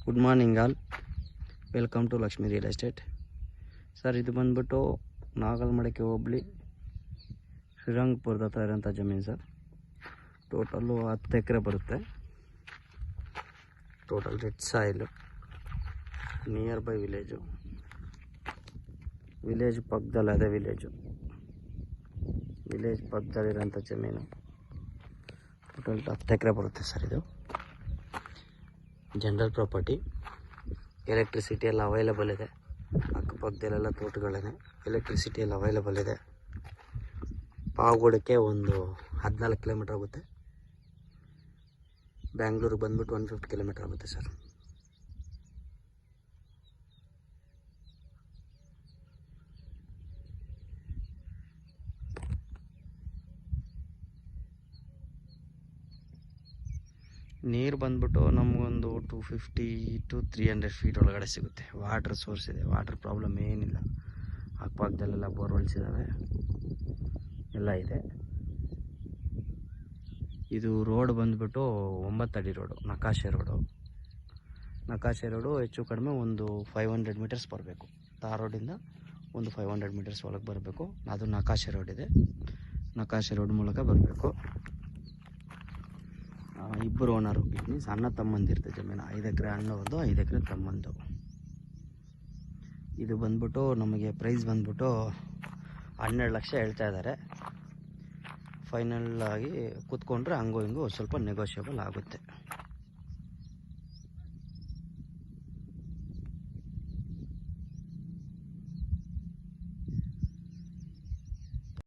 Good morning all, welcome to Lakshmi real estate. Sir, ಇದು ಬಂದ್ಬಿಟ್ಟು ನಾಗಲ್ಮಡಕೆ ಹೋಬಳಿ ಶ್ರೀರಂಗಪುರದ ಹತ್ರ ಇರೋಂಥ ಜಮೀನು ಸರ್. ಟೋಟಲ್ಲು 10 ಎಕರೆ ಬರುತ್ತೆ. Total red soil, near by village ಪಕ್ಕದಲ್ಲಿ ಅದೇ ವಿಲೇಜ್ ಪಕ್ಕದಲ್ಲಿರೋಂಥ ಜಮೀನು. ಟೋಟಲ್ 10 ಎಕರೆ ಬರುತ್ತೆ ಸರ್. ಇದು ಜನರಲ್ ಪ್ರಾಪರ್ಟಿ. ಎಲೆಕ್ಟ್ರಿಸಿಟಿ ಎಲ್ಲ ಅವೈಲೇಬಲ್ ಇದೆ. ಅಕ್ಕಪಕ್ಕದಲ್ಲೆಲ್ಲ ತೋಟಗಳಿದೆ. ಎಲೆಕ್ಟ್ರಿಸಿಟಿ ಎಲ್ಲ ಅವೈಲೇಬಲ್ ಇದೆ. ಪಾವಗಡಕ್ಕೆ ಒಂದು 14 ಕಿಲೋಮೀಟ್ರ್ ಆಗುತ್ತೆ. ಬ್ಯಾಂಗ್ಳೂರಿಗೆ ಬಂದ್ಬಿಟ್ಟು 150 ಕಿಲೋಮೀಟ್ರ್ ಆಗುತ್ತೆ ಸರ್. ನೀರು ಬಂದ್ಬಿಟ್ಟು ನಮಗೊಂದು 250 to 300 ಫೀಟ್ ಒಳಗಡೆ ಸಿಗುತ್ತೆ. ವಾಟ್ರ್ ಸೋರ್ಸ್ ಇದೆ, ವಾಟ್ರ್ ಪ್ರಾಬ್ಲಮ್ ಏನಿಲ್ಲ. ಅಕ್ಕಪಕ್ಕದಲ್ಲೆಲ್ಲ ಬೋರ್ವೆಲ್ಸ್ ಇದ್ದಾವೆ, ಎಲ್ಲ ಇದೆ. ಇದು ರೋಡ್ ಬಂದ್ಬಿಟ್ಟು 9 ಅಡಿ ರೋಡು, ನಕಾಶೆ ರೋಡು. ಹೆಚ್ಚು ಕಡಿಮೆ ಒಂದು 500 ಮೀಟರ್ಸ್ ಬರಬೇಕು. ತಾರ್ ರೋಡಿಂದ ಒಂದು 500 ಮೀಟರ್ಸ್ ಒಳಗೆ ಬರಬೇಕು. ಅದು ನಕಾಶೆ ರೋಡ್ ಇದೆ. ನಕಾಶೆ ರೋಡ್ ಮೂಲಕ ಬರಬೇಕು. ಇಬ್ಬರು ಓನರು, ಇಟ್ ಮೀನ್ಸ್ ಅಣ್ಣ ತಮ್ಮಂದಿರುತ್ತೆ ಜಮೀನು. 5 ಎಕರೆ ಅಣ್ಣವ್ರದ್ದು, 5 ಎಕರೆ ತಮ್ಮಂದು. ಇದು ಬಂದ್ಬಿಟ್ಟು ನಮಗೆ ಪ್ರೈಸ್ ಬಂದ್ಬಿಟ್ಟು 12 ಲಕ್ಷ ಹೇಳ್ತಾ ಇದ್ದಾರೆ. ಫೈನಲ್ ಆಗಿ ಕೂತ್ಕೊಂಡ್ರೆ ಹಂಗೋ ಹಿಂಗೋ ಸ್ವಲ್ಪ ನೆಗೋಷಿಯಬಲ್ ಆಗುತ್ತೆ.